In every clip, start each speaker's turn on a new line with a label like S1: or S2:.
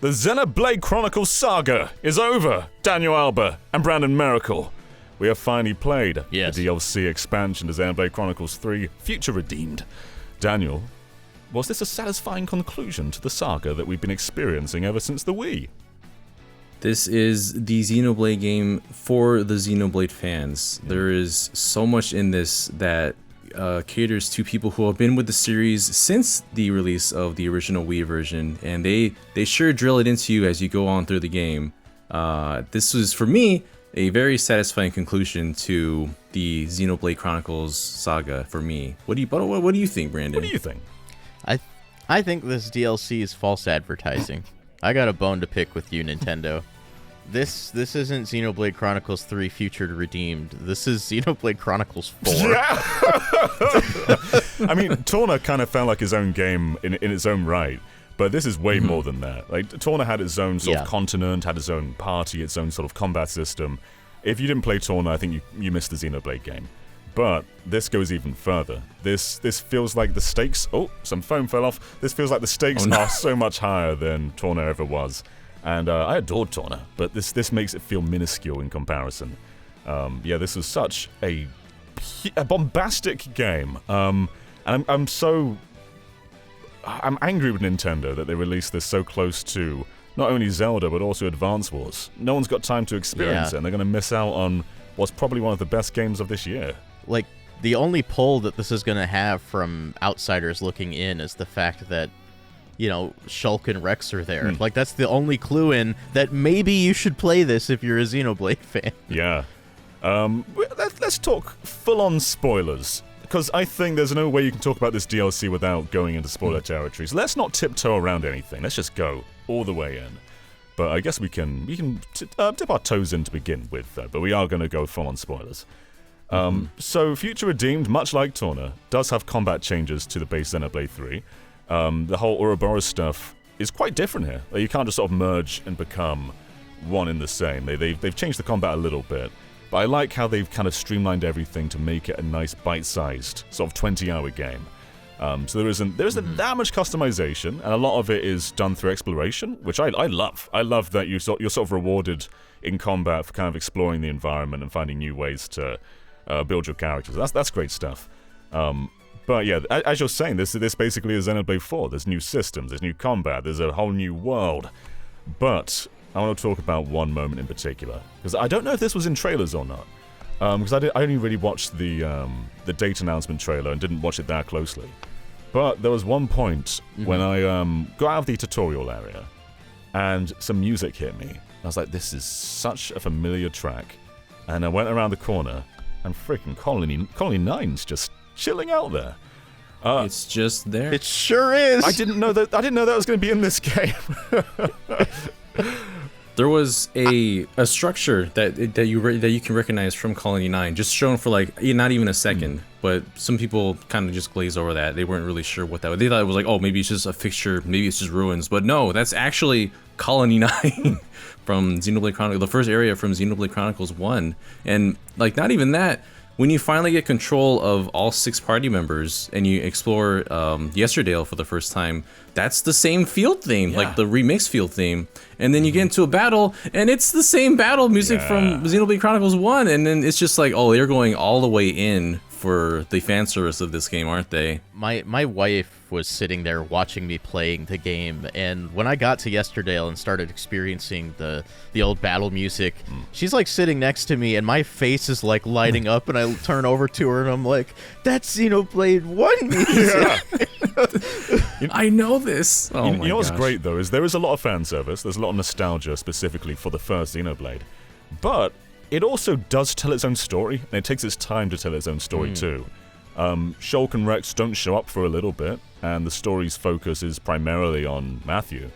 S1: The Xenoblade Chronicles saga is over. Daniel Alba and Brandon Miracle. We have finally played the DLC expansion to Xenoblade Chronicles 3, Future Redeemed. Daniel, was this a satisfying conclusion to the saga that we've been experiencing ever since the Wii?
S2: This is the Xenoblade game for the Xenoblade fans. There is so much in this that caters to people who have been with the series since the release of the original Wii version, and they sure drill it into you as you go on through the game. This was, for me, a very satisfying conclusion to the Xenoblade Chronicles saga for me. What do you think, Brandon?
S1: What do you think?
S3: I think this DLC is false advertising. I got a bone to pick with you, Nintendo. This isn't Xenoblade Chronicles 3 Future Redeemed. This is Xenoblade Chronicles 4.
S1: Yeah. I mean, Torna kind of felt like his own game in its own right, but this is way more than that. Like, Torna had its own sort of continent, had its own party, its own sort of combat system. If you didn't play Torna, I think you missed the Xenoblade game. But this goes even further. This feels like the stakes... Oh, some foam fell off. This feels like the stakes are so much higher than Torna ever was. And I adored Torna, but this makes it feel minuscule in comparison. This was such a bombastic game. And I'm angry with Nintendo that they released this so close to not only Zelda, but also Advance Wars. No one's got time to experience it, and they're going to miss out on what's probably one of the best games of this year.
S3: Like, the only pull that this is going to have from outsiders looking in is the fact that, you know, Shulk and Rex are there. Like, that's the only clue in that maybe you should play this if you're a Xenoblade fan.
S1: Yeah. Let's talk full-on spoilers, because I think there's no way you can talk about this DLC without going into spoiler territory. So let's not tiptoe around anything. Let's just go all the way in. But I guess we can dip our toes in to begin with, though. But we are going to go full-on spoilers. So Future Redeemed, much like Torna, does have combat changes to the base Xenoblade 3. The whole Ouroboros stuff is quite different here. Like, you can't just sort of merge and become one in the same. They've changed the combat a little bit, but I like how they've kind of streamlined everything to make it a nice bite-sized sort of 20-hour game. So there isn't that much customization, and a lot of it is done through exploration, which I love. I love that you're sort of rewarded in combat for kind of exploring the environment and finding new ways to build your characters. That's great stuff. But yeah, as you're saying, this basically is Xenoblade 4. There's new systems, there's new combat, there's a whole new world. But I want to talk about one moment in particular, because I don't know if this was in trailers or not. Because I only really watched the date announcement trailer and didn't watch it that closely. But there was one point when I got out of the tutorial area and some music hit me. I was like, this is such a familiar track. And I went around the corner and freaking Colony 9's just chilling out there.
S2: It's just there.
S3: It sure is.
S1: I didn't know that was going to be in this game.
S2: There was a structure that you can recognize from Colony 9, just shown for like not even a second. But some people kind of just glazed over that. They weren't really sure what that was. They thought it was like, oh, maybe it's just a fixture, maybe it's just ruins. But no, that's actually Colony 9 from Xenoblade Chronicles, the first area from Xenoblade Chronicles 1. And like, not even that. When you finally get control of all 6 party members and you explore Yesterdale for the first time, that's the same field theme, like the remix field theme. And then you get into a battle, and it's the same battle music from Xenoblade Chronicles 1. And then it's just like, oh, they're going all the way in for the fan service of this game, aren't they?
S3: My wife was sitting there watching me playing the game, and when I got to Yesterdale and started experiencing the old battle music, she's like sitting next to me, and my face is like lighting up, and I turn over to her, and I'm like, that's Xenoblade 1 music!
S2: I know this!
S1: You know what's great, though, is there is a lot of fan service, there's a lot of nostalgia specifically for the first Xenoblade, but it also does tell its own story, and it takes its time to tell its own story too. Shulk and Rex don't show up for a little bit, and the story's focus is primarily on Matthew.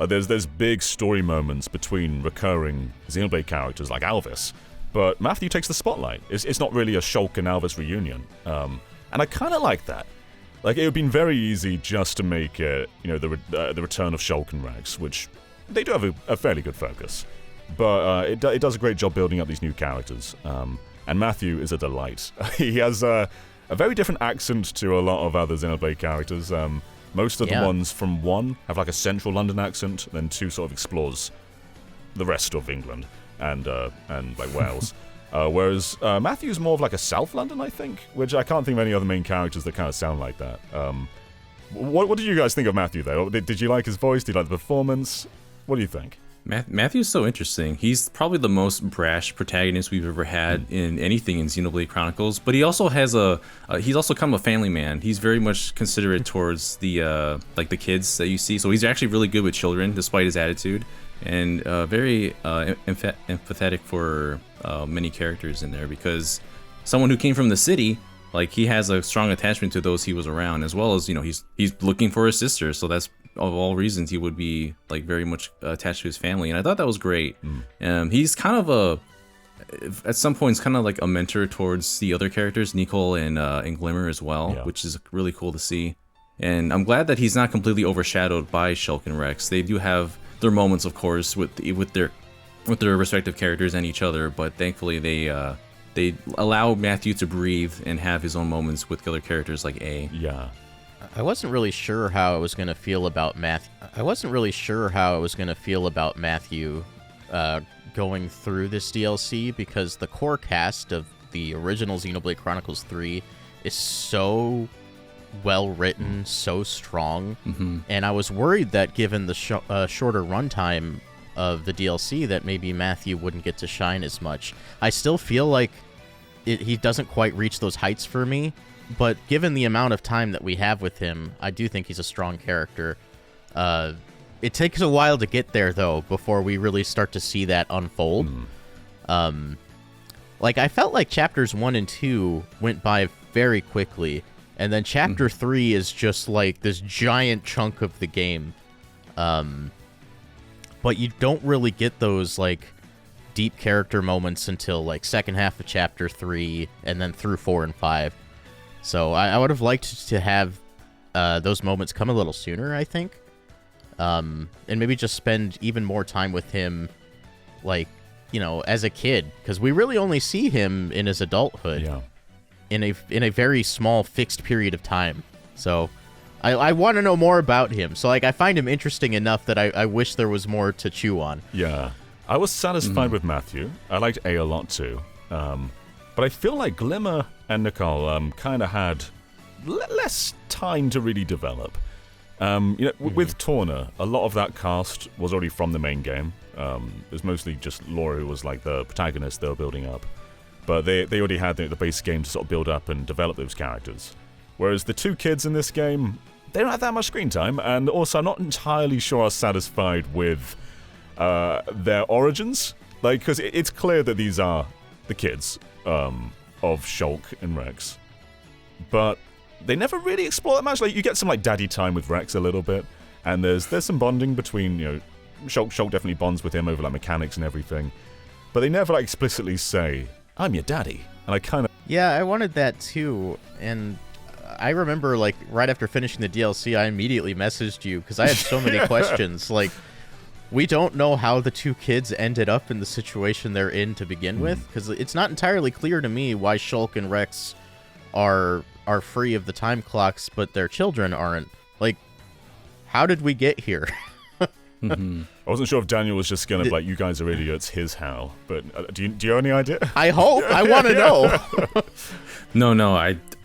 S1: There's big story moments between recurring Xenoblade characters like Alvis, but Matthew takes the spotlight. It's not really a Shulk and Alvis reunion, and I kind of like that. Like, it would have been very easy just to make it, the return of Shulk and Rex, which they do have a fairly good focus. But it does a great job building up these new characters. And Matthew is a delight. He has a very different accent to a lot of other Xenoblade characters. Most of the
S3: Yeah.
S1: ones from 1 have like a central London accent, then 2 sort of explores the rest of England and like Wales. Whereas Matthew's more of like a South London, I think, which I can't think of any other main characters that kind of sound like that. What did you guys think of Matthew, though? Did you like his voice? Did you like the performance? What do you think?
S2: Matthew's so interesting. He's probably the most brash protagonist we've ever had in anything in Xenoblade Chronicles. But he also has he's also kind of a family man. He's very much considerate towards the like the kids that you see. So he's actually really good with children, despite his attitude, and very empathetic for many characters in there, because someone who came from the city, like, he has a strong attachment to those he was around, as well as, you know, he's looking for his sister, so that's of all reasons he would be like very much attached to his family, and I thought that was great. He's kind of at some points kind of like a mentor towards the other characters, Nicole and Glimmer as well, which is really cool to see. And I'm glad that he's not completely overshadowed by Shulk and Rex. They do have their moments, of course, with their respective characters and each other, but thankfully they allow Matthew to breathe and have his own moments with other characters like A.
S1: Yeah.
S3: I wasn't really sure how I was going to feel about Matthew. Going through this DLC, because the core cast of the original Xenoblade Chronicles 3 is so well written, so strong, and I was worried that given the shorter runtime of the DLC, that maybe Matthew wouldn't get to shine as much. I still feel like he doesn't quite reach those heights for me, but given the amount of time that we have with him, I do think he's a strong character. It takes a while to get there, though, before we really start to see that unfold. Like, I felt like chapters 1 and 2 went by very quickly, and then chapter 3 is just like this giant chunk of the game. But you don't really get those, like, deep character moments until, like, second half of chapter 3, and then through 4 and 5. So I would have liked to have those moments come a little sooner, I think. And maybe just spend even more time with him, like, you know, as a kid. Because we really only see him in his adulthood.
S1: Yeah.
S3: In a very small, fixed period of time. So I want to know more about him. So, like, I find him interesting enough that I wish there was more to chew on.
S1: Yeah. I was satisfied with Matthew. I liked A a lot, too. But I feel like Glimmer and Nicole kind of had less time to really develop. With Torna, a lot of that cast was already from the main game. It was mostly just Laura who was like the protagonist they were building up. But they already had the base game to sort of build up and develop those characters. Whereas the 2 kids in this game, they don't have that much screen time, and also I'm not entirely sure I was satisfied with their origins. Like, because it's clear that these are the kids of Shulk and Rex. But they never really explore that much. Like, you get some like daddy time with Rex a little bit, and there's some bonding between, you know, Shulk definitely bonds with him over like mechanics and everything, but they never like explicitly say, "I'm your daddy." And I kind of
S3: I wanted that too, and I remember, like, right after finishing the DLC, I immediately messaged you because I had so many questions. Like, we don't know how the 2 kids ended up in the situation they're in to begin with, because it's not entirely clear to me why Shulk and Rex are free of the time clocks, but their children aren't. Like, how did we get here?
S1: I wasn't sure if Daniel was just gonna like, "You guys are idiots, here's how." But do you have any idea?
S3: I hope. I want to know.
S2: No,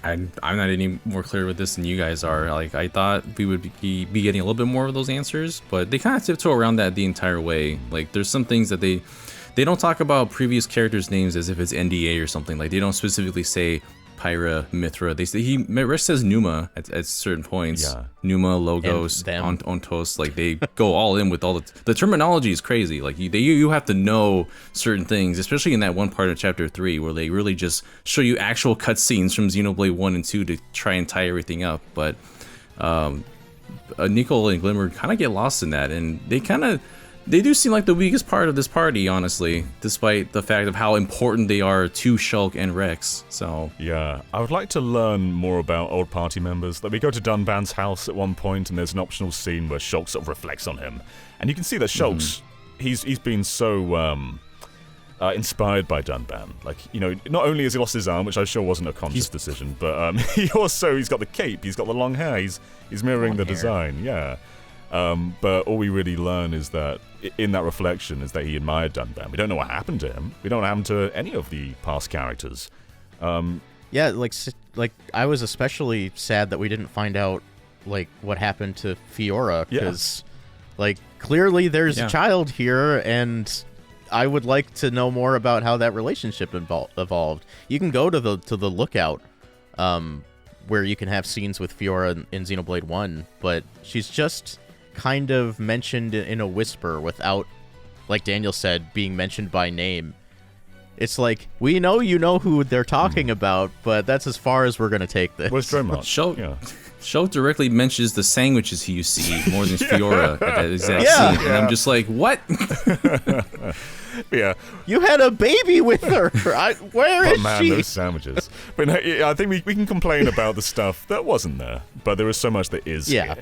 S2: I'm not any more clear with this than you guys are. Like, I thought we would be getting a little bit more of those answers, but they kind of tiptoe around that the entire way. Like, there's some things that they don't talk about previous characters' names as if it's NDA or something. Like, they don't specifically say Pyra, Mithra. They say Rex says Numa at certain points.
S1: Yeah.
S2: Numa, Logos, Ontos. Like, they go all in with all the terminology is crazy. Like, you have to know certain things, especially in that one part of chapter 3 where they really just show you actual cutscenes from Xenoblade 1 and 2 to try and tie everything up. But Nicole and Glimmer kind of get lost in that, and they do seem like the weakest part of this party, honestly, despite the fact of how important they are to Shulk and Rex. So
S1: yeah, I would like to learn more about old party members. Like, we go to Dunban's house at one point, and there's an optional scene where Shulk sort of reflects on him, and you can see that Shulk's he's been so inspired by Dunban. Like, not only has he lost his arm, which I'm sure wasn't a conscious decision, but he's got the cape, he's got the long hair, he's mirroring the design, yeah. But all we really learn is that in that reflection is that he admired Dunban. We don't know what happened to him. We don't know what happened to any of the past characters.
S3: Yeah, like I was especially sad that we didn't find out like what happened to Fiora, because like clearly there's a child here, and I would like to know more about how that relationship evolved. You can go to the lookout, where you can have scenes with Fiora in Xenoblade 1, but she's just kind of mentioned in a whisper without, like Daniel said, being mentioned by name. It's like, we know you know who they're talking about, but that's as far as we're going to take this.
S1: Where's Dromart?
S2: Sho directly mentions the sandwiches he used to eat more than Fiora at that exact scene. And I'm just like, what?
S1: Yeah.
S3: You had a baby with her. Where is she?
S1: Those sandwiches. But I think we can complain about the stuff that wasn't there, but there is so much that is here.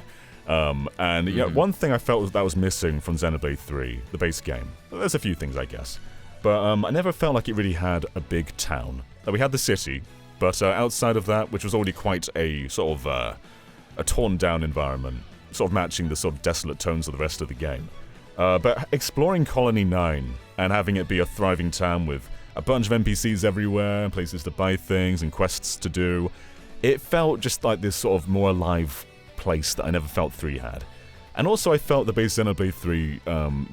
S1: One thing I felt that was missing from Xenoblade 3, the base game. There's a few things, I guess. But I never felt like it really had a big town. Like, we had the city, but outside of that, which was already quite a sort of a torn-down environment, sort of matching the sort of desolate tones of the rest of the game. But exploring Colony 9 and having it be a thriving town with a bunch of NPCs everywhere, places to buy things and quests to do, it felt just like this sort of more alive place that I never felt 3 had. And also I felt the base Xenoblade 3,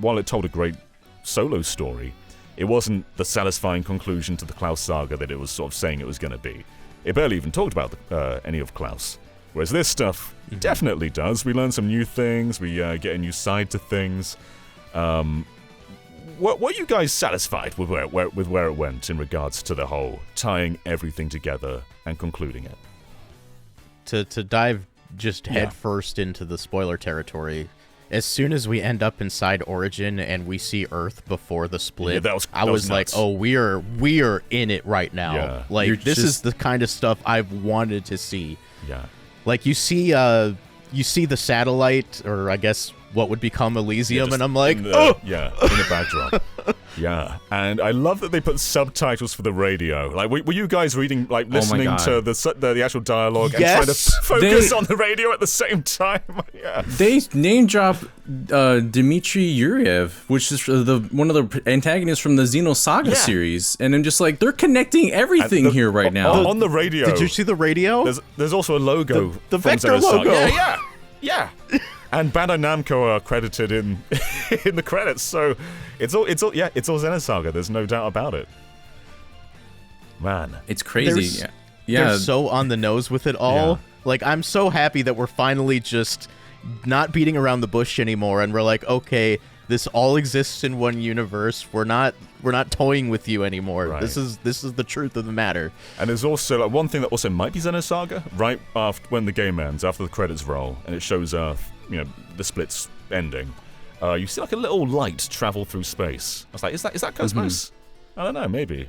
S1: while it told a great solo story, it wasn't the satisfying conclusion to the Klaus saga that it was sort of saying it was going to be. It barely even talked about any of Klaus. Whereas this stuff definitely does. We learn some new things, we get a new side to things. Were you guys satisfied with where it went in regards to the whole tying everything together and concluding it?
S3: To dive just head first into the spoiler territory, as soon as we end up inside Origin and we see Earth before the split, I was like, oh, we are in it right now.
S1: Yeah.
S3: Like, this is the kind of stuff I've wanted to see.
S1: Yeah.
S3: Like, you see the satellite, or I guess what would become Elysium, and I'm like, in
S1: the backdrop. Yeah, and I love that they put subtitles for the radio. Like, were you guys reading, like, listening to the actual dialogue and trying to focus on the radio at the same time? Yeah.
S2: They name drop Dmitry Yuriev, which is one of the antagonists from the Xenosaga series, and I'm just like, they're connecting everything here right now.
S1: On the radio.
S3: Did you see the radio?
S1: There's also a logo.
S3: The Vector logo.
S1: Yeah. And Bandai Namco are credited in the credits, so it's all Xenosaga. There's no doubt about it. Man,
S2: it's crazy.
S3: They're so on the nose with it all.
S1: Yeah.
S3: Like, I'm so happy that we're finally just not beating around the bush anymore, and we're like, okay, this all exists in one universe. We're not toying with you anymore.
S1: Right.
S3: This is the truth of the matter.
S1: And there's also like one thing that also might be Xenosaga. Right after when the game ends, after the credits roll, and it shows Earth, the split's ending. You see like a little light travel through space. I was like, is that Cosmos? I don't know, maybe.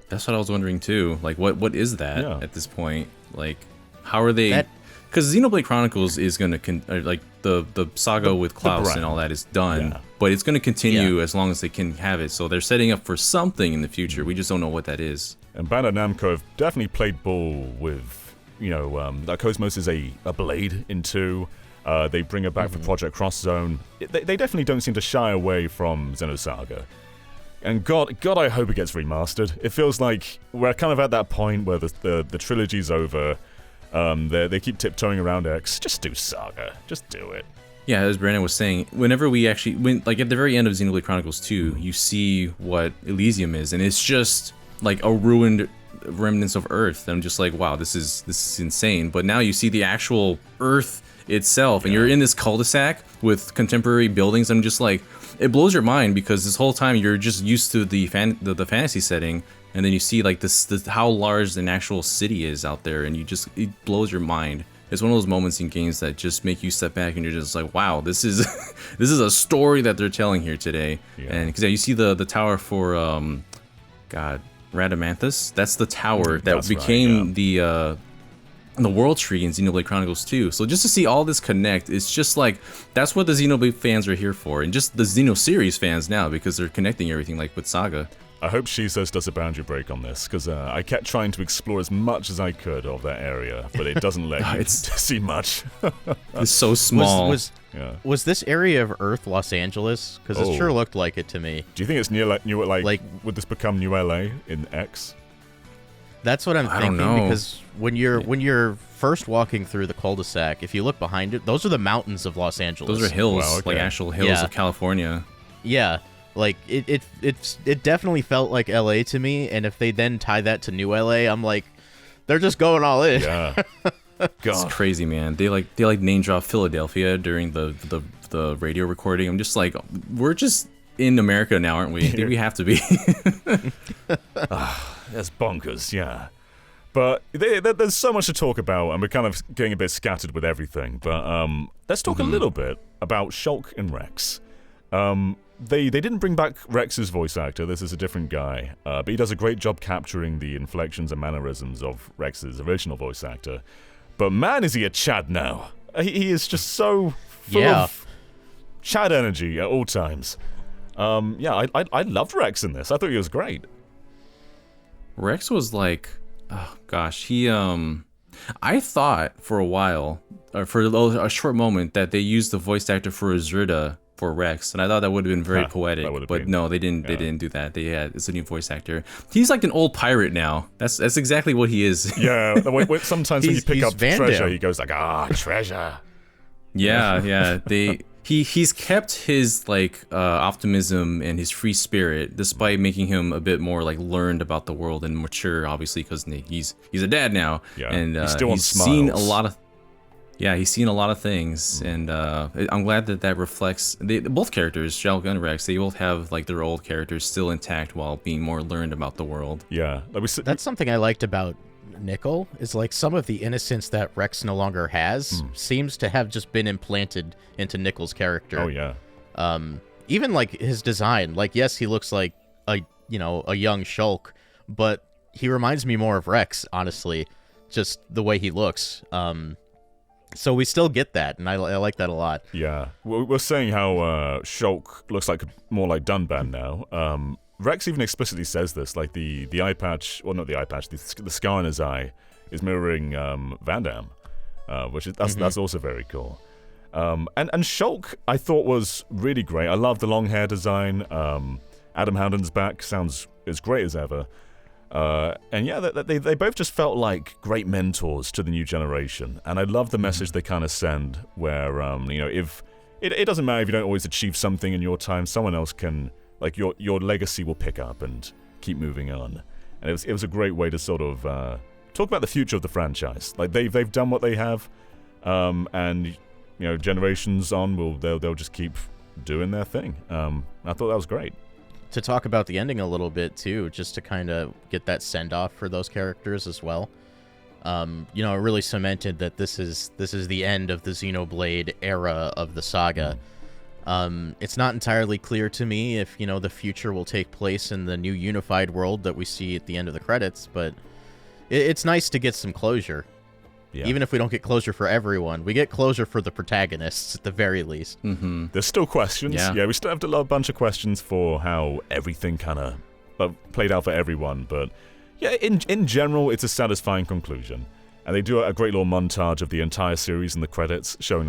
S2: That's what I was wondering too. Like, what is that at this point? Like, how are they? Because Xenoblade Chronicles is gonna like the saga with Klaus and all that is done, but it's gonna continue as long as they can have it. So they're setting up for something in the future. We just don't know what that is.
S1: And Bandai Namco have definitely played ball with, that Cosmos is a blade in 2. They bring it back for Project Cross Zone. They definitely don't seem to shy away from Xenosaga. And God, I hope it gets remastered. It feels like we're kind of at that point where the trilogy's over. They keep tiptoeing around X. Just do Saga. Just do it.
S2: Yeah, as Brandon was saying, whenever we actually like at the very end of Xenoblade Chronicles 2, you see what Elysium is, and it's just like a ruined remnants of Earth. And I'm just like, wow, this is insane. But now you see the actual Earth itself, and you're in this cul-de-sac with contemporary buildings. I'm just like, it blows your mind, because this whole time you're just used to the fantasy setting, and then you see like this how large an actual city is out there, and it blows your mind. It's one of those moments in games that just make you step back and you're just like, wow, this is a story that they're telling here today. And because you see the tower for Radamanthus. That's the tower that became the World Tree in Xenoblade Chronicles 2. So just to see all this connect, it's just like, that's what the Xenoblade fans are here for, and just the Xeno series fans now, because they're connecting everything like with Saga.
S1: I hope Shizas does a boundary break on this, because I kept trying to explore as much as I could of that area, but it doesn't let you see much.
S2: It's so small.
S3: Was this area of Earth Los Angeles? Because it sure looked like it to me.
S1: Do you think it's near would this become New LA in X?
S3: That's what I'm thinking, because when you're first walking through the cul-de-sac, if you look behind it, those are the mountains of Los Angeles.
S2: Those are hills, like actual hills of California.
S3: Yeah, like it definitely felt like LA to me, and if they then tie that to New LA, I'm like, they're just going all in.
S1: Yeah.
S2: It's crazy, man. They name drop Philadelphia during the radio recording. I'm just like, we're just in America now, aren't we? I think we have to be.
S1: That's bonkers, yeah. But there's so much to talk about, and we're kind of getting a bit scattered with everything. But let's talk a little bit about Shulk and Rex. They didn't bring back Rex's voice actor. This is a different guy. But he does a great job capturing the inflections and mannerisms of Rex's original voice actor. But man, is he a Chad now. He is just so full of Chad energy at all times. I loved Rex in this. I thought he was great.
S2: Rex was like, oh gosh, I thought for a while, or for a short moment, that they used the voice actor for Azrida for Rex, and I thought that would have been very poetic. But no, they didn't. They didn't do that. It's a new voice actor. He's like an old pirate now. That's exactly what he is.
S1: Yeah. Sometimes when you pick up treasure, he goes like, treasure.
S2: Yeah. He's kept his optimism and his free spirit, despite making him a bit more learned about the world and mature, obviously, because he's a dad now.
S1: Yeah,
S2: and
S1: he's
S2: seen a lot of. Yeah, he's seen a lot of things, and I'm glad that reflects both characters, Shulk and Rex. They both have their old characters still intact while being more learned about the world.
S1: Yeah,
S3: that's something I liked about Nickel, is some of the innocence that Rex no longer has seems to have just been implanted into Nickel's character.
S1: Oh yeah.
S3: Even his design, yes, he looks like a young Shulk, but he reminds me more of Rex, honestly, just the way he looks. So we still get that, and I like that a lot.
S1: Yeah, we're saying how Shulk looks more like Dunban now. Rex even explicitly says this, the eye patch, well, not the eye patch, the scar in his eye is mirroring Van Damme, which is that's also very cool. And Shulk I thought was really great. I love the long hair design. Adam Howden's back sounds as great as ever. And yeah, they both just felt like great mentors to the new generation. And I love the message they kind of send, where if it doesn't matter if you don't always achieve something in your time, someone else can. Your legacy will pick up and keep moving on, and it was a great way to sort of talk about the future of the franchise. They've done what they have, and generations on they'll just keep doing their thing. I thought that was great.
S3: To talk about the ending a little bit too, just to kind of get that send off for those characters as well. It really cemented that this is the end of the Xenoblade era of the saga. It's not entirely clear to me if, the future will take place in the new unified world that we see at the end of the credits, but it's nice to get some closure. Yeah. Even if we don't get closure for everyone, we get closure for the protagonists at the very least.
S2: Mm-hmm.
S1: There's still questions. Yeah, we still have a bunch of questions for how everything kind of played out for everyone, but yeah, in general, it's a satisfying conclusion. And they do a great little montage of the entire series in the credits, showing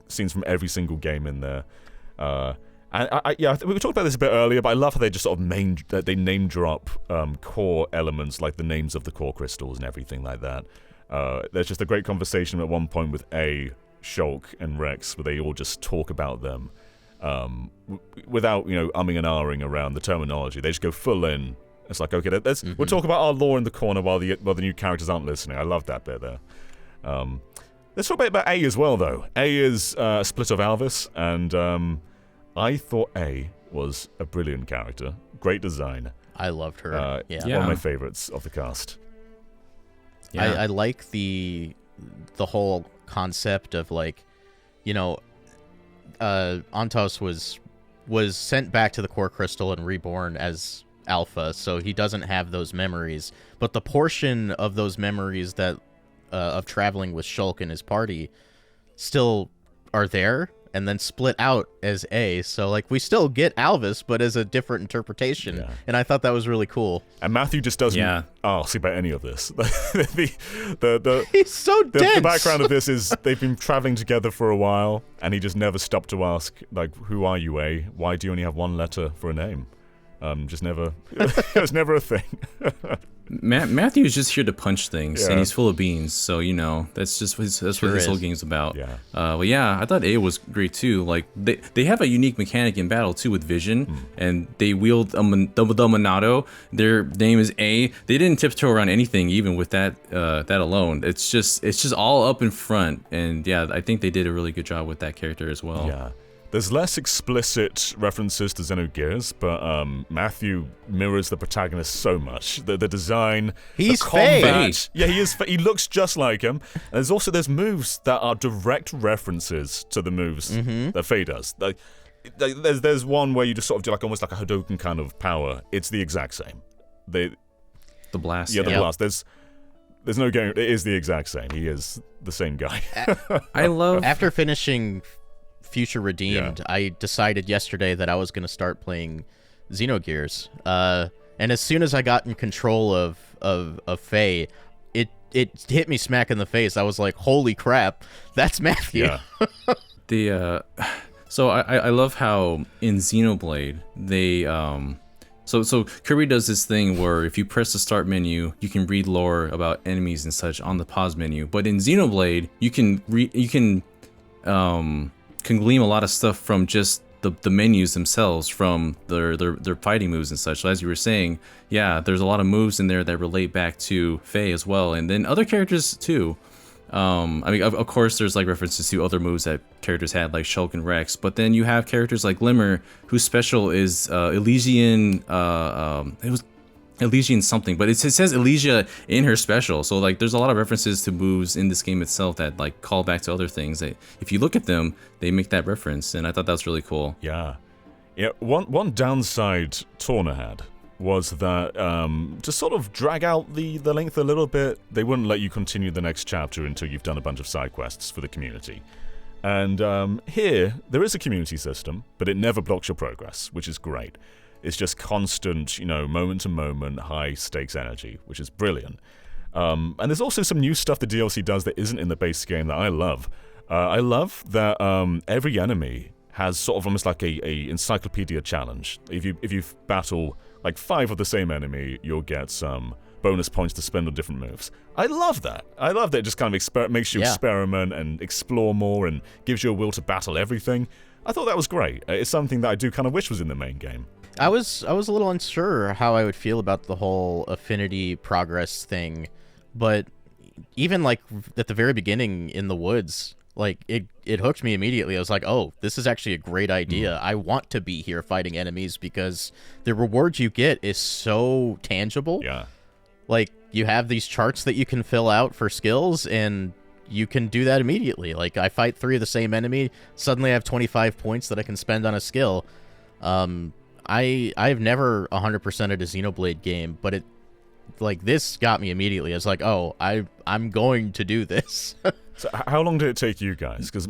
S1: scenes from every single game in there. And we talked about this a bit earlier, but I love how they just sort of name drop core elements like the names of the core crystals and everything like that. There's just a great conversation at one point with Shulk and Rex, where they all just talk about them without umming and ahhing around the terminology. They just go full in. It's like, okay, we'll talk about our lore in the corner while the new characters aren't listening. I love that bit there. Let's talk about A as well, though. A is a split of Alvis, and I thought A was a brilliant character. Great design.
S3: I loved her.
S1: One of my favorites of the cast.
S3: Yeah. I like the whole concept of Antos was sent back to the core crystal and reborn as Alpha, so he doesn't have those memories. But the portion of those memories that of traveling with Shulk and his party still are there, and then split out as A. So like we still get Alvis, but as a different interpretation.
S1: Yeah.
S3: And I thought that was really cool.
S1: And Matthew just doesn't ask about any of this.
S3: He's so dense.
S1: The background of this is they've been traveling together for a while, and he just never stopped to ask, like, who are you, A? Why do you only have one letter for a name? Just never, it was never a thing.
S2: Matthew's just here to punch things,
S1: Yeah.
S2: and he's full of beans. So that's just what this whole game's about.
S1: Yeah.
S2: But yeah, I thought A was great too. Like they have a unique mechanic in battle too with vision, and they wield the Monado. Their name is A. They didn't tiptoe around anything, even with that alone. It's just all up in front, and yeah, I think they did a really good job with that character as well.
S1: Yeah. There's less explicit references to Xenogears, but Matthew mirrors the protagonist so much. The design,
S3: He's
S1: the combat.
S3: Faye.
S1: Yeah, he is. He looks just like him. And there's moves that are direct references to the moves that Faye does. Like, there's one where you just sort of do like almost like a Hadouken kind of power. It's the exact same.
S2: The blast.
S1: Yeah, the blast. There's no game. It is the exact same. He is the same guy.
S2: I love
S3: After finishing Future Redeemed, I decided yesterday that I was going to start playing Xenogears. And as soon as I got in control of Faye, it hit me smack in the face. I was like, holy crap, that's Matthew.
S1: Yeah.
S2: So I love how in Xenoblade they so Kirby does this thing where if you press the start menu, you can read lore about enemies and such on the pause menu. But in Xenoblade, you can glean a lot of stuff from just the menus themselves, from their fighting moves and such. So as you were saying, yeah, there's a lot of moves in there that relate back to Faye as well, and then other characters too. I mean, of course, there's like references to other moves that characters had, like Shulk and Rex. But then you have characters like Glimmer, whose special is Elysian. It was Elysian something, but it says Elysia in her special. So like, there's a lot of references to moves in this game itself that like call back to other things. That if you look at them, they make that reference, and I thought that was really cool.
S1: Yeah. One downside Torna had was that to sort of drag out the length a little bit, they wouldn't let you continue the next chapter until you've done a bunch of side quests for the community. And here, there is a community system, but it never blocks your progress, which is great. It's just constant, moment to moment, high stakes energy, which is brilliant. And there's also some new stuff the DLC does that isn't in the base game that I love. I love that every enemy has sort of almost like a encyclopedia challenge. If you battle like 5 of the same enemy, you'll get some bonus points to spend on different moves. I love that. I love that it just kind of makes you experiment and explore more and gives you a will to battle everything. I thought that was great. It's something that I do kind of wish was in the main game.
S3: I was a little unsure how I would feel about the whole affinity progress thing, but even like at the very beginning in the woods, like it hooked me immediately. I was like, oh, this is actually a great idea. I want to be here fighting enemies because the reward you get is so tangible.
S1: Yeah.
S3: Like, you have these charts that you can fill out for skills, and you can do that immediately. Like, I fight 3 of the same enemy, suddenly I have 25 points that I can spend on a skill. I've never 100%ed a Xenoblade game, but this got me immediately. I was like, oh, I'm going to do this.
S1: So how long did it take you guys? Because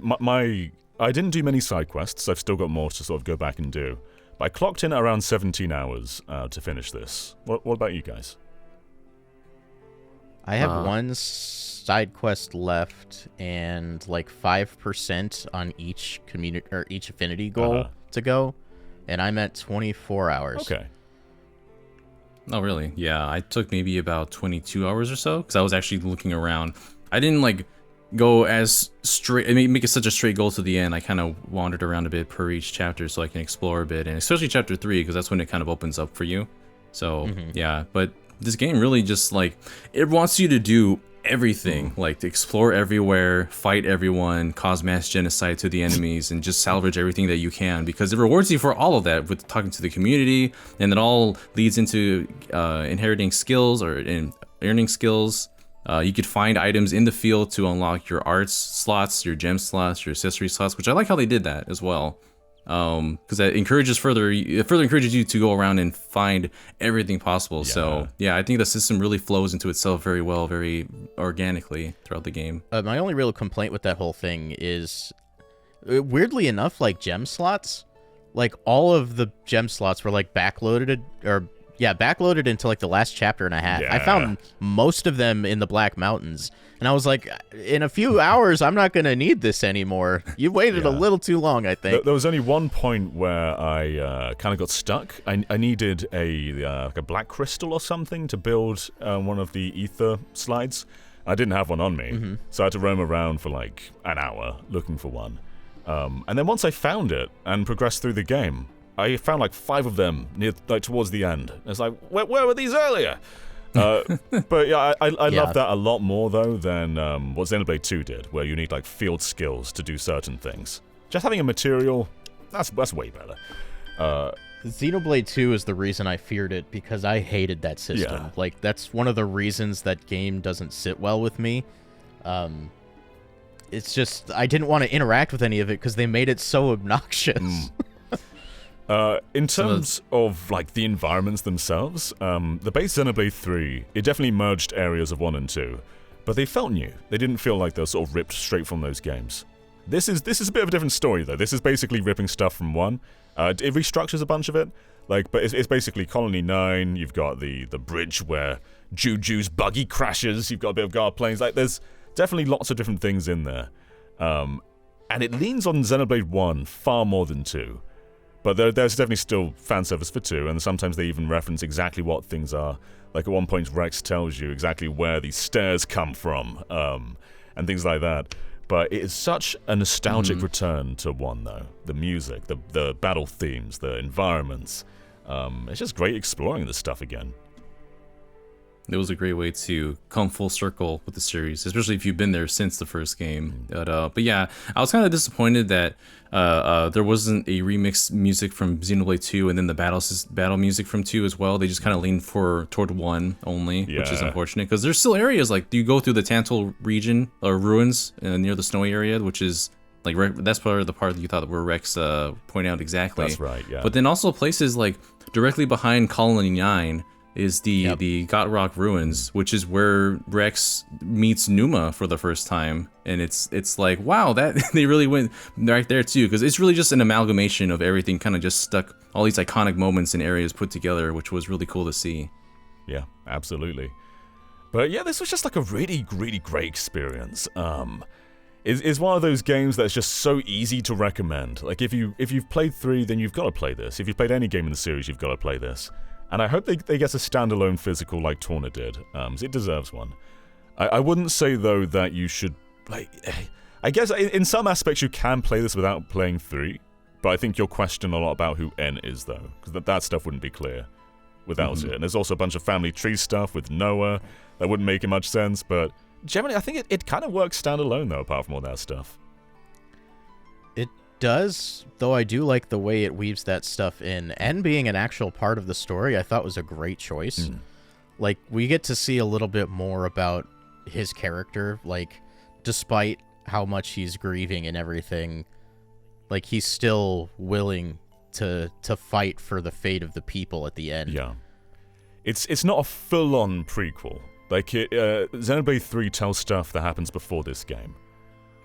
S1: I didn't do many side quests. I've still got more to sort of go back and do. But I clocked in at around 17 hours to finish this. What about you guys?
S3: I have one side quest left and like 5% on each community or each affinity goal to go, and I'm at 24 hours.
S1: Okay.
S2: Oh, really? Yeah, I took maybe about 22 hours or so, because I was actually looking around. I didn't like go as straight, make it such a straight goal to the end. I kind of wandered around a bit per each chapter so I can explore a bit, and especially chapter 3, because that's when it kind of opens up for you. So yeah, but this game really just like, it wants you to do everything, like to explore everywhere, fight everyone, cause mass genocide to the enemies, and just salvage everything that you can, because it rewards you for all of that with talking to the community, and it all leads into inheriting skills or earning skills. You could find items in the field to unlock your arts slots, your gem slots, your accessory slots, which I like how they did that as well. Because that it further encourages you to go around and find everything possible.
S1: Yeah.
S2: So yeah, I think the system really flows into itself very well, very organically throughout the game.
S3: My only real complaint with that whole thing is weirdly enough, like gem slots, like all of the gem slots were like backloaded into like the last chapter and a half.
S1: Yeah.
S3: I found most of them in the Black Mountains, and I was like, in a few hours, I'm not gonna need this anymore. You waited a little too long, I think.
S1: There was only one point where I kind of got stuck. I needed like a black crystal or something to build one of the ether slides. I didn't have one on me, so I had to roam around for like an hour looking for one. And then once I found it and progressed through the game, I found like 5 of them towards the end. It's like, where were these earlier? But yeah, I love that a lot more though than what Xenoblade 2 did, where you need like field skills to do certain things. Just having a material, that's way better.
S3: Xenoblade 2 is the reason I feared it, because I hated that system.
S1: Yeah.
S3: Like, that's one of the reasons that game doesn't sit well with me. It's just, I didn't want to interact with any of it because they made it so obnoxious.
S1: In terms of like the environments themselves, the base Xenoblade 3, it definitely merged areas of 1 and 2, but they felt new. They didn't feel like they were sort of ripped straight from those games. This is a bit of a different story though. This is basically ripping stuff from 1. It restructures a bunch of it, but it's basically Colony 9. You've got the bridge where Juju's buggy crashes. You've got a bit of guard planes. Like there's definitely lots of different things in there, and it leans on Xenoblade 1 far more than 2. But there's definitely still fan service for 2, and sometimes they even reference exactly what things are. Like at one point, Rex tells you exactly where these stairs come from, and things like that. But it is such a nostalgic return to 1, though. The music, the battle themes, the environments. It's just great exploring this stuff again.
S2: It was a great way to come full circle with the series, especially if you've been there since the first game. But yeah, I was kind of disappointed that there wasn't a remix music from Xenoblade 2 and then the battle music from 2 as well. They just kind of leaned toward 1 only, which is unfortunate because there's still areas like you go through the Tantal region or ruins near the snowy area, which is like that's part of the part that you thought where Rex pointed out exactly.
S1: That's right, yeah.
S2: But then also places like directly behind Colony 9 is the God Rock ruins, which is where Rex meets Numa for the first time, and it's like, wow, that they really went right there too, because it's really just an amalgamation of everything, kind of just stuck all these iconic moments and areas put together, which was really cool to see.
S1: Yeah, absolutely. But yeah, this was just like a really, really great experience. It's one of those games that's just so easy to recommend. Like if you've played 3, then you've got to play this. If you've played any game in the series, you've got to play this. And I hope they get a standalone physical like Torna did. It deserves one. I wouldn't say, though, that you should... like. I guess in some aspects you can play this without playing 3, but I think you'll question a lot about who N is, though, because that stuff wouldn't be clear without it. And there's also a bunch of family tree stuff with Noah that wouldn't make much sense, but generally I think it kind of works standalone, though, apart from all that stuff.
S3: Does, though I do like the way it weaves that stuff in, and being an actual part of the story, I thought was a great choice. Like, we get to see a little bit more about his character, like, despite how much he's grieving and everything, like, he's still willing to fight for the fate of the people at the end.
S1: Yeah. It's not a full-on prequel. Like, Xenoblade 3 tells stuff that happens before this game.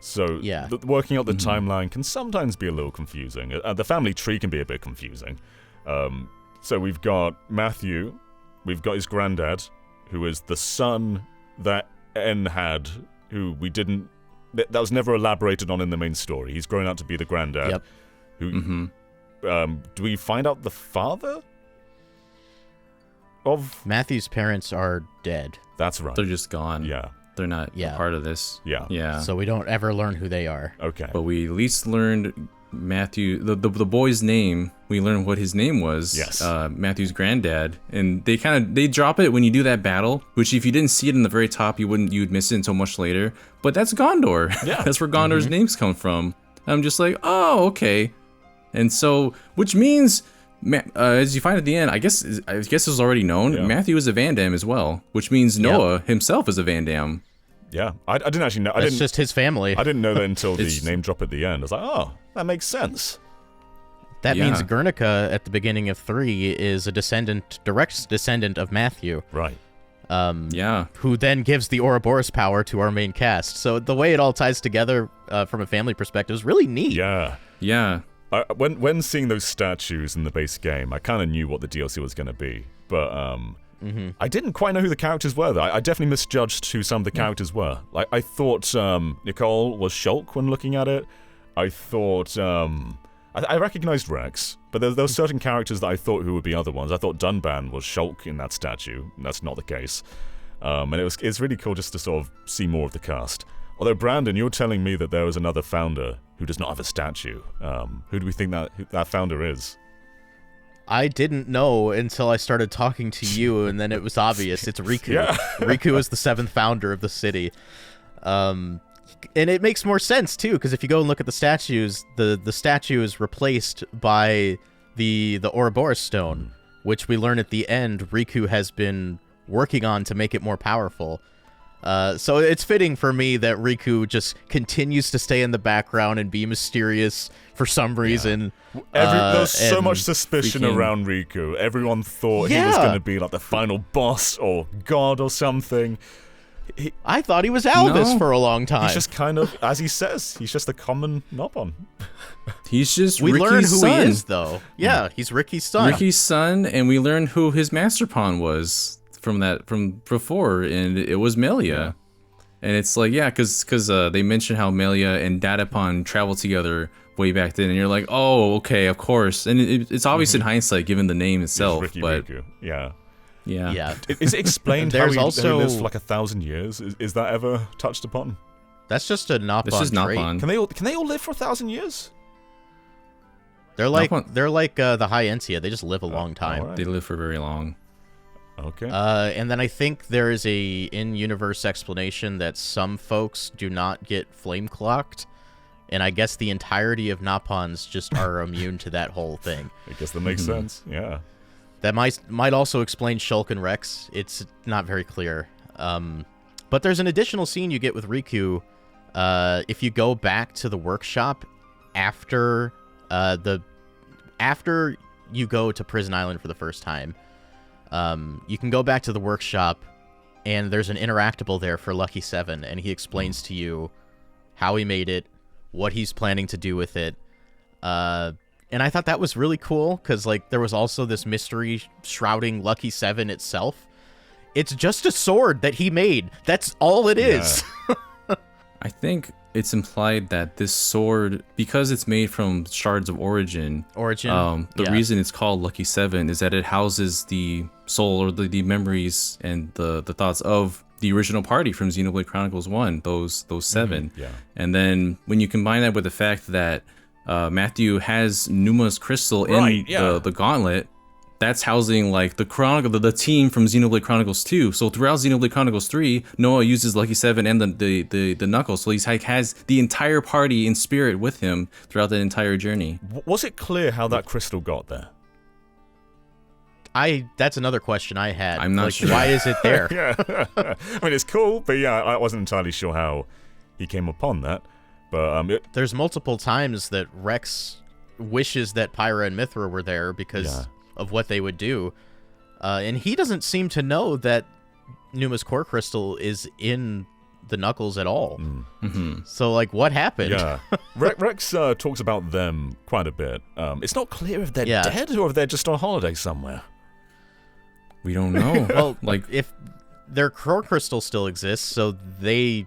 S1: So working out the timeline can sometimes be a little confusing. The family tree can be a bit confusing. So we've got Matthew, we've got his granddad, who is the son that N had, who we didn't... That was never elaborated on in the main story. He's grown out to be the granddad.
S3: Yep.
S1: Who, do we find out the father of...
S3: Matthew's parents are dead.
S1: That's right.
S2: They're just gone.
S1: Yeah.
S2: They're not a part of this.
S1: Yeah.
S3: So we don't ever learn who they are.
S1: Okay.
S2: But we at least learned Matthew, the boy's name. We learned what his name was.
S1: Yes.
S2: Matthew's granddad. And they drop it when you do that battle, which if you didn't see it in the very top, you'd miss it until much later. But that's Gondor. Yeah. That's where Gondor's names come from. I'm just like, oh, okay. And so, which means, as you find at the end, I guess it was already known. Yeah. Matthew is a Van Damme as well, which means Noah himself is a Van Damme.
S1: Yeah, I didn't actually know.
S3: It's just his family.
S1: I didn't know that until the name drop at the end. I was like, oh, that makes sense.
S3: That means Guernica at the beginning of 3 is a direct descendant of Matthew.
S1: Right.
S2: Yeah.
S3: Who then gives the Ouroboros power to our main cast. So the way it all ties together from a family perspective is really neat.
S1: Yeah.
S2: Yeah.
S1: When seeing those statues in the base game, I kind of knew what the DLC was going to be, but I didn't quite know who the characters were. Though I definitely misjudged who some of the characters were. Like I thought Nicole was Shulk when looking at it. I thought I recognized Rex, but there were certain characters that I thought who would be other ones. I thought Dunban was Shulk in that statue, and that's not the case. And it's really cool just to sort of see more of the cast. Although, Brandon, you're telling me that there was another founder who does not have a statue. Who do we think that founder is?
S3: I didn't know until I started talking to you, and then it was obvious. It's Riku.
S1: Yeah.
S3: Riku is the 7th founder of the city. And it makes more sense, too, because if you go and look at the statues, the statue is replaced by the Ouroboros stone, which we learn at the end Riku has been working on to make it more powerful. So it's fitting for me that Riku just continues to stay in the background and be mysterious for some reason.
S1: There was so much suspicion around Riku. Everyone thought he was going to be like the final boss or god or something.
S3: I thought he was Albus for a long time.
S1: He's just kind of, as he says, he's just a common Nopon.
S2: He's just
S3: we
S2: Ricky's
S3: learn who
S2: son.
S3: he is, though. Yeah, he's Ricky's son.
S2: Ricky's son, and we learned who his master pawn was from before, and it was Melia.
S1: Yeah.
S2: And it's like, yeah, because they mentioned how Melia and Datapon traveled together way back then, and you're like, oh, okay, of course. And it's obvious in hindsight, given the name itself,
S1: Ricky
S2: but
S1: Riku. Yeah.
S3: Yeah.
S1: Is it explained how he lives for like 1,000 years? Is that ever touched upon?
S3: That's just a Nopon
S2: This is
S3: trait.
S2: Nopon.
S1: Can they all live for 1,000 years?
S3: They're like
S2: Nopon.
S3: the High Entia. They just live a long time.
S1: right.
S2: They live for very long.
S1: Okay.
S3: And then I think there is a in-universe explanation that some folks do not get flame clocked, and I guess the entirety of Nopons just are immune to that whole thing.
S1: I guess that makes sense. Yeah.
S3: That might also explain Shulk and Rex. It's not very clear. But there's an additional scene you get with Riku if you go back to the workshop after you go to Prison Island for the first time. You can go back to the workshop, and there's an interactable there for Lucky 7, and he explains to you how he made it, what he's planning to do with it. And I thought that was really cool, because like there was also this mystery shrouding Lucky 7 itself. It's just a sword that he made. That's all it is.
S2: I think it's implied that this sword, because it's made from shards of origin, the reason it's called Lucky 7 is that it houses the soul or the memories and the thoughts of the original party from Xenoblade Chronicles 1, those 7.
S1: Yeah.
S2: And then when you combine that with the fact that Matthew has Numa's crystal in the gauntlet, that's housing like the team from Xenoblade Chronicles 2. So throughout Xenoblade Chronicles 3, Noah uses Lucky 7 and the Knuckles. So he's like has the entire party in spirit with him throughout that entire journey.
S1: Was it clear how that crystal got there?
S3: That's another question I had.
S2: I'm not sure.
S3: Why is it there?
S1: Yeah. I mean, it's cool, but yeah, I wasn't entirely sure how he came upon that. But
S3: there's multiple times that Rex wishes that Pyra and Mithra were there because of what they would do. And he doesn't seem to know that Numa's core crystal is in the Knuckles at all. So, like, what happened?
S1: Yeah. Rex talks about them quite a bit. It's not clear if they're dead or if they're just on holiday somewhere.
S2: We don't know.
S3: Well, like, if their core crystal still exists, so they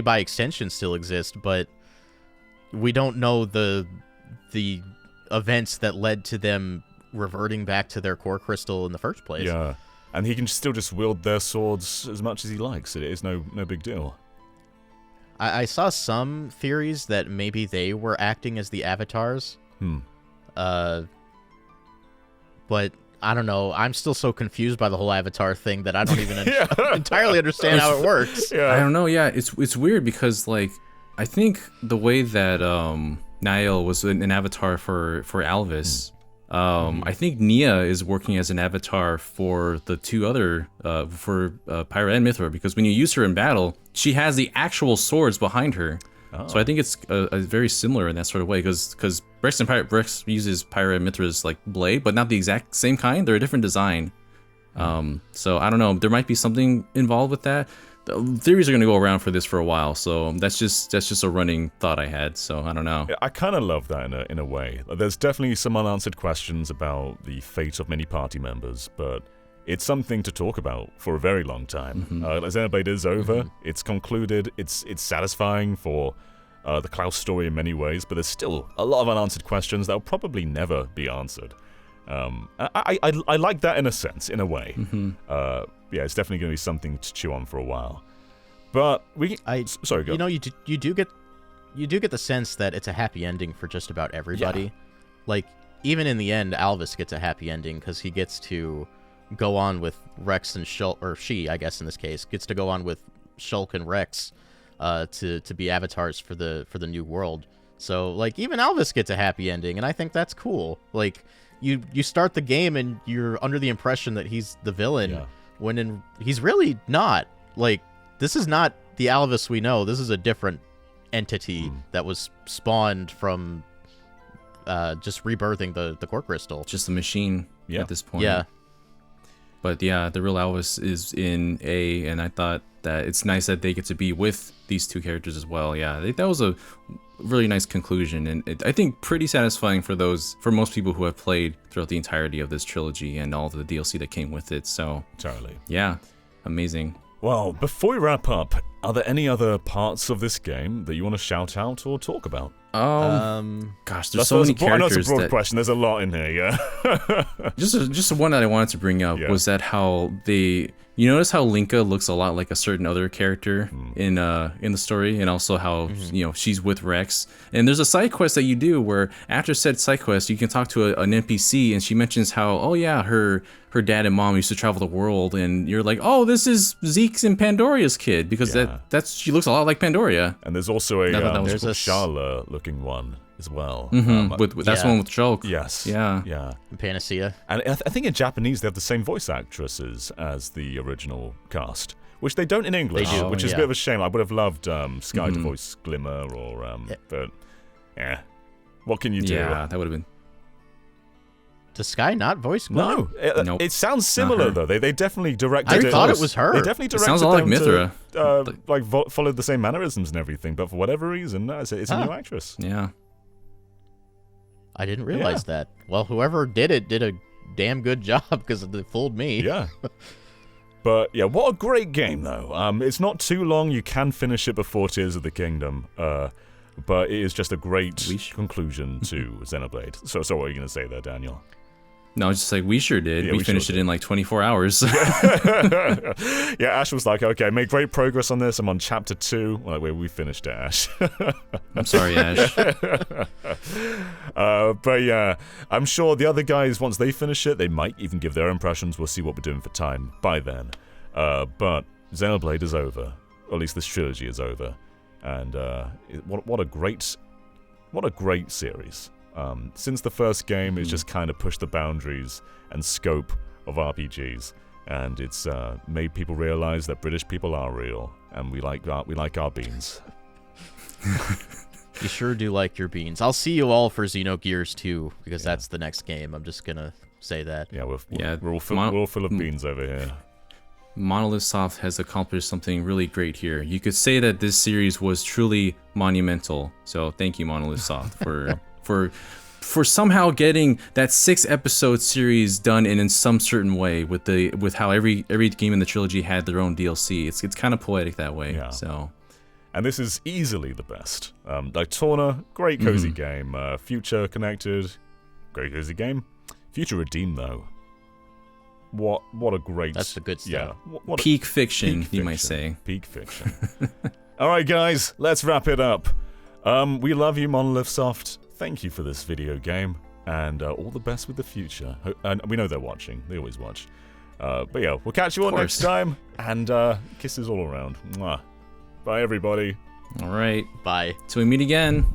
S3: by extension still exist, but we don't know the events that led to them reverting back to their core crystal in the first place.
S1: Yeah, and he can still just wield their swords as much as he likes. It is no big deal.
S3: I saw some theories that maybe they were acting as the avatars. But I don't know. I'm still so confused by the whole avatar thing that I don't even entirely understand how it works.
S2: I don't know. Yeah, it's weird because like I think the way that Niall was an avatar for Alvis. I think Nia is working as an avatar for the two other, for Pyra and Mithra, because when you use her in battle, she has the actual swords behind her. So I think it's a very similar in that sort of way, because Rex uses Pyra and Mithra's like blade, but not the exact same kind. They're a different design. So I don't know. There might be something involved with that. The theories are going to go around for this for a while, so that's just a running thought I had. So I don't know.
S1: I kind of love that in a way. There's definitely some unanswered questions about the fate of many party members, but it's something to talk about for a very long time. Xenoblade is over. It's concluded. It's satisfying for the Klaus story in many ways, but there's still a lot of unanswered questions that will probably never be answered. I like that in a sense, in a way. Yeah, it's definitely going to be something to chew on for a while. But sorry, go.
S3: You know, you do get the sense that it's a happy ending for just about everybody.
S1: Yeah.
S3: Like, even in the end, Alvis gets a happy ending because he gets to go on with Rex and Shulk, or she, I guess in this case, gets to go on with Shulk and Rex to be avatars for the new world. So, like, even Alvis gets a happy ending, and I think that's cool. Like, you start the game and you're under the impression that he's the villain. Yeah. When he's really not. Like, this is not the Alvis we know. This is a different entity that was spawned from just rebirthing the core crystal.
S2: Just a machine at this point.
S3: Yeah.
S2: But yeah, the real Alvis is in A, and I thought that it's nice that they get to be with these two characters as well. Yeah, that was a really nice conclusion, and I think pretty satisfying for most people who have played throughout the entirety of this trilogy and all the DLC that came with it. So
S1: totally,
S2: yeah, amazing.
S1: Well, before we wrap up, are there any other parts of this game that you want to shout out or talk about?
S2: Gosh, there's so many characters.
S1: I know it's a broad question. There's a lot in here. Yeah.
S2: just one that I wanted to bring up was that how you notice how Linka looks a lot like a certain other character in the story, and also how she's with Rex. And there's a side quest that you do where after said side quest, you can talk to an NPC, and she mentions how her dad and mom used to travel the world, and you're like, oh, this is Zeke's and Pandoria's kid, because she looks a lot like Pandoria.
S1: And there's also there's a Sharla looking one as well.
S2: That's the one with Shulk.
S1: Yes.
S2: Yeah.
S3: And Panacea.
S1: And I think in Japanese they have the same voice actresses as the original cast, which they don't in English, which is a bit of a shame. I would have loved Sky to voice Glimmer, but what can you do?
S2: Yeah, that would have been.
S3: Does Sky not voice Glimmer?
S1: No,
S2: nope.
S1: It sounds similar though. They definitely directed
S3: I thought it was her.
S1: They definitely directed
S2: it sounds a lot like
S1: Mithra. Followed the same mannerisms and everything, but for whatever reason, it's a new actress.
S2: Yeah.
S3: I didn't realize that. Well, whoever did it did a damn good job because it fooled me.
S1: Yeah. But yeah, what a great game though. It's not too long. You can finish it before Tears of the Kingdom. But it is just a great conclusion to Xenoblade. So what are you going to say there, Daniel?
S2: No, it's just like we sure did. Yeah, we finished it in like 24 hours.
S1: Yeah, Ash was like, okay, made great progress on this. I'm on chapter 2. Like, we finished it, Ash.
S2: I'm sorry, Ash.
S1: But yeah, I'm sure the other guys, once they finish it, they might even give their impressions. We'll see what we're doing for time by then. But Xenoblade is over. Or at least this trilogy is over. And what a great series. Since the first game, it's just kind of pushed the boundaries and scope of RPGs, and it's made people realize that British people are real, and we like our beans.
S3: You sure do like your beans. I'll see you all for Xenogears 2, because that's the next game. I'm just gonna say that.
S1: Yeah, we're all full of beans over here.
S2: Monolith Soft has accomplished something really great here. You could say that this series was truly monumental. So thank you, Monolith Soft, for somehow getting that 6-episode series done in some certain way with how every game in the trilogy had their own DLC. It's kind of poetic that way. Yeah. So,
S1: and this is easily the best. Daytona, great cozy game. Future Connected, great cozy game. Future Redeemed though. What a great...
S3: That's the good stuff.
S1: Yeah.
S2: Peak fiction, you might say.
S1: Peak fiction. All right, guys, let's wrap it up. We love you, Monolith Soft. Thank you for this video game, and all the best with the future. And we know they're watching. They always watch. But yeah, we'll catch you all next time, and kisses all around. Mwah. Bye, everybody.
S2: All right.
S3: Bye.
S2: Till we meet again.